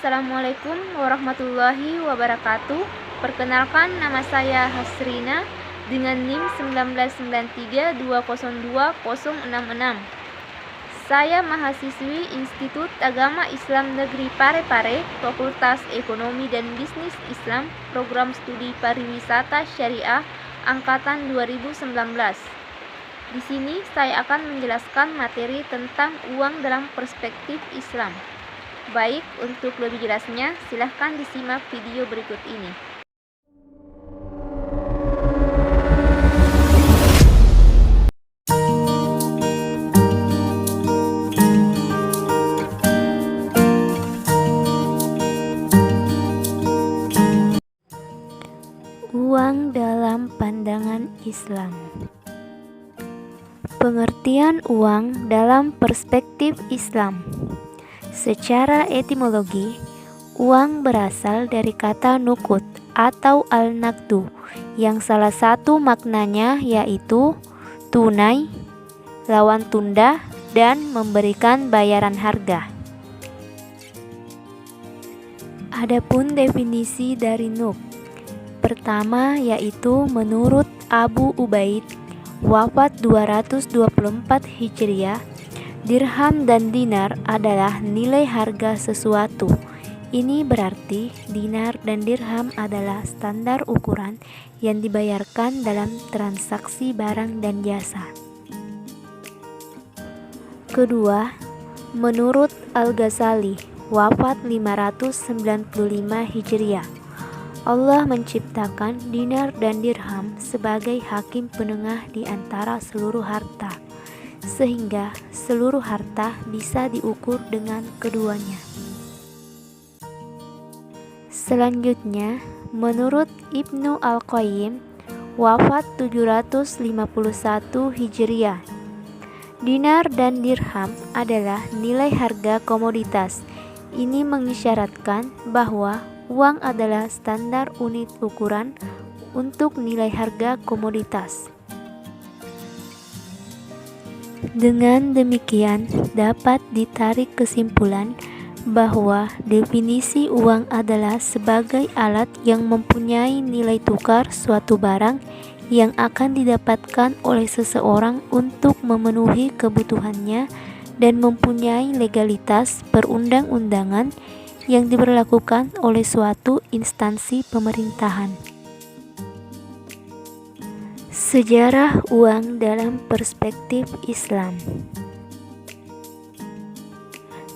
Assalamualaikum warahmatullahi wabarakatuh. Perkenalkan, nama saya Hasrina dengan NIM 1993202066. Saya mahasiswi Institut Agama Islam Negeri Parepare, Fakultas Ekonomi dan Bisnis Islam, Program Studi Pariwisata Syariah angkatan 2019. Di sini saya akan menjelaskan materi tentang uang dalam perspektif Islam. Baik, untuk lebih jelasnya, silahkan disimak video berikut ini. Uang dalam pandangan Islam. Pengertian uang dalam perspektif Islam. Secara etimologi, uang berasal dari kata nukut atau al-naqdu, yang salah satu maknanya yaitu tunai, lawan tunda, dan memberikan bayaran harga. Adapun definisi dari nuk, pertama yaitu menurut Abu Ubaid, wafat 224 Hijriah, dirham dan dinar adalah nilai harga sesuatu. Ini berarti dinar dan dirham adalah standar ukuran yang dibayarkan dalam transaksi barang dan jasa. Kedua, menurut Al-Ghazali, wafat 595 Hijriah, Allah menciptakan dinar dan dirham sebagai hakim penengah di antara seluruh harta, sehingga seluruh harta bisa diukur dengan keduanya. Selanjutnya, menurut Ibnu Al-Qayyim, wafat 751 Hijriah, dinar dan dirham adalah nilai harga komoditas. Ini mengisyaratkan bahwa uang adalah standar unit ukuran untuk nilai harga komoditas. Dengan demikian, dapat ditarik kesimpulan bahwa definisi uang adalah sebagai alat yang mempunyai nilai tukar suatu barang yang akan didapatkan oleh seseorang untuk memenuhi kebutuhannya dan mempunyai legalitas perundang-undangan yang diberlakukan oleh suatu instansi pemerintahan. Sejarah uang dalam perspektif Islam.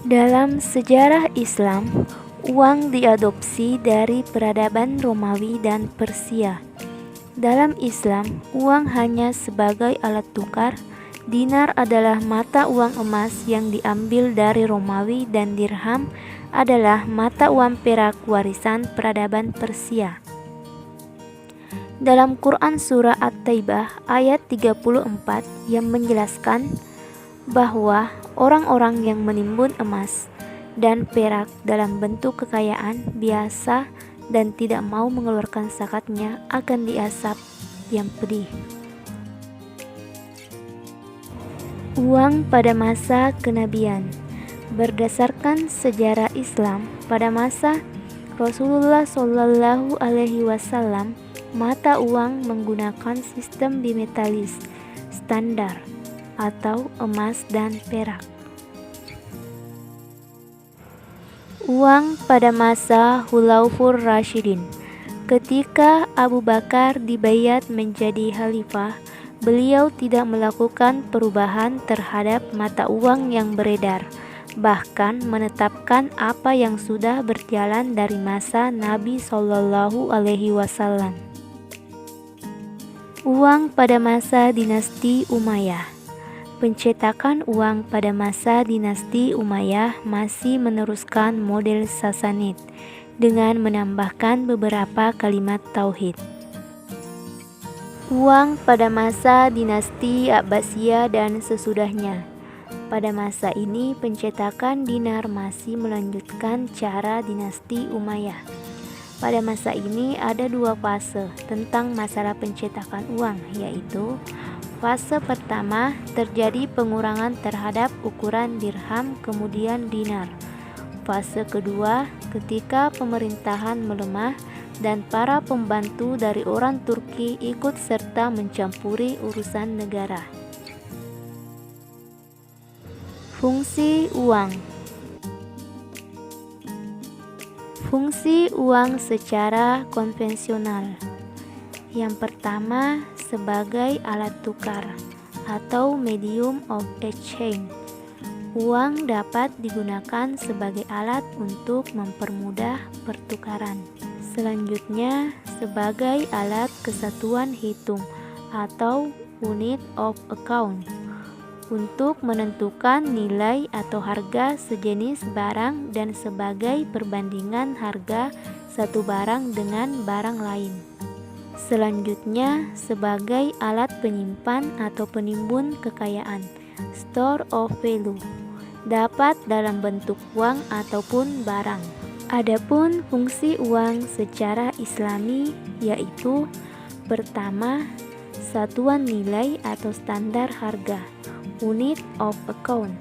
Dalam sejarah Islam, uang diadopsi dari peradaban Romawi dan Persia. Dalam Islam, uang hanya sebagai alat tukar. Dinar adalah mata uang emas yang diambil dari Romawi dan dirham adalah mata uang perak warisan peradaban Persia. Dalam Quran Surah At-Taibah ayat 34 yang menjelaskan bahwa orang-orang yang menimbun emas dan perak dalam bentuk kekayaan biasa dan tidak mau mengeluarkan zakatnya akan diazab yang pedih. Uang pada masa kenabian. Berdasarkan sejarah Islam, pada masa Rasulullah Shallallahu Alaihi Wasallam, mata uang menggunakan sistem bimetalis standar atau emas dan perak. Uang pada masa Khulafaur Rasyidin. Ketika Abu Bakar dibayat menjadi khalifah, beliau tidak melakukan perubahan terhadap mata uang yang beredar, bahkan menetapkan apa yang sudah berjalan dari masa Nabi Shallallahu Alaihi Wasallam. Uang pada masa dinasti Umayyah. Pencetakan uang pada masa dinasti Umayyah masih meneruskan model Sasanid dengan menambahkan beberapa kalimat tauhid. Uang pada masa dinasti Abbasiyah dan sesudahnya. Pada masa ini, pencetakan dinar masih melanjutkan cara dinasti Umayyah. Pada masa ini ada dua fase tentang masalah pencetakan uang, yaitu fase pertama terjadi pengurangan terhadap ukuran dirham kemudian dinar. fase kedua ketika pemerintahan melemah dan para pembantu dari orang Turki ikut serta mencampuri urusan negara. Fungsi uang. Fungsi uang secara konvensional. Yang pertama, sebagai alat tukar atau medium of exchange. Uang dapat digunakan sebagai alat untuk mempermudah pertukaran. Selanjutnya, sebagai alat kesatuan hitung atau unit of account untuk menentukan nilai atau harga sejenis barang dan sebagai perbandingan harga satu barang dengan barang lain. Selanjutnya, sebagai alat penyimpan atau penimbun kekayaan, store of value, dapat dalam bentuk uang ataupun barang. Adapun fungsi uang secara Islami yaitu pertama, satuan nilai atau standar harga, unit of account.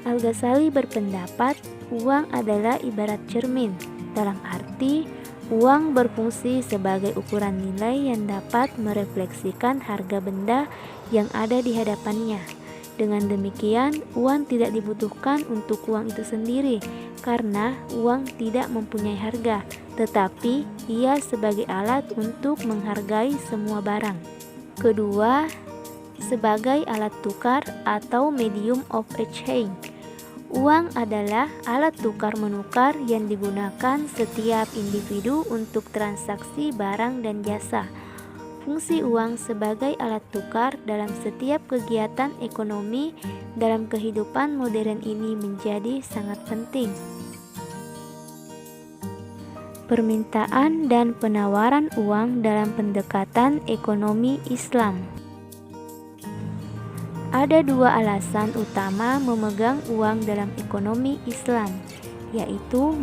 Al-Ghazali berpendapat uang adalah ibarat cermin, dalam arti uang berfungsi sebagai ukuran nilai yang dapat merefleksikan harga benda yang ada di hadapannya. Dengan demikian, uang tidak dibutuhkan untuk uang itu sendiri karena uang tidak mempunyai harga, tetapi ia sebagai alat untuk menghargai semua barang. Kedua, sebagai alat tukar atau medium of exchange. Uang adalah alat tukar menukar yang digunakan setiap individu untuk transaksi barang dan jasa. Fungsi uang sebagai alat tukar dalam setiap kegiatan ekonomi dalam kehidupan modern ini menjadi sangat penting. Permintaan dan penawaran uang dalam pendekatan ekonomi Islam. Ada dua alasan utama memegang uang dalam ekonomi Islam, yaitu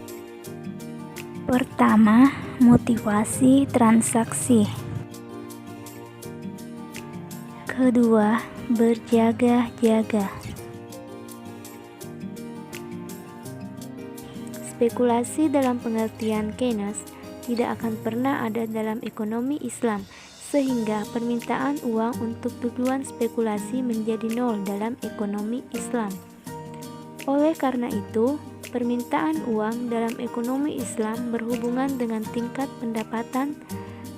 pertama, motivasi transaksi. Kedua, berjaga-jaga. Spekulasi dalam pengertian Keynes tidak akan pernah ada dalam ekonomi Islam, sehingga permintaan uang untuk tujuan spekulasi menjadi nol dalam ekonomi Islam. Oleh karena itu, permintaan uang dalam ekonomi Islam berhubungan dengan tingkat pendapatan,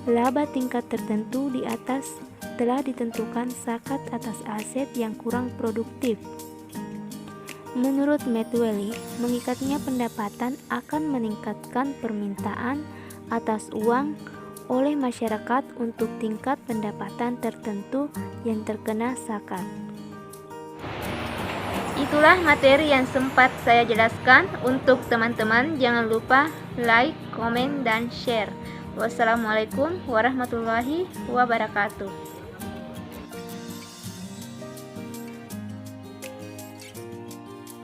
laba tingkat tertentu di atas telah ditentukan zakat atas aset yang kurang produktif. Menurut Machiavelli, mengikatnya pendapatan akan meningkatkan permintaan atas uang oleh masyarakat untuk tingkat pendapatan tertentu yang terkena zakat. Itulah materi yang sempat saya jelaskan. Untuk teman-teman, jangan lupa like, komen, dan share. Wassalamualaikum warahmatullahi wabarakatuh.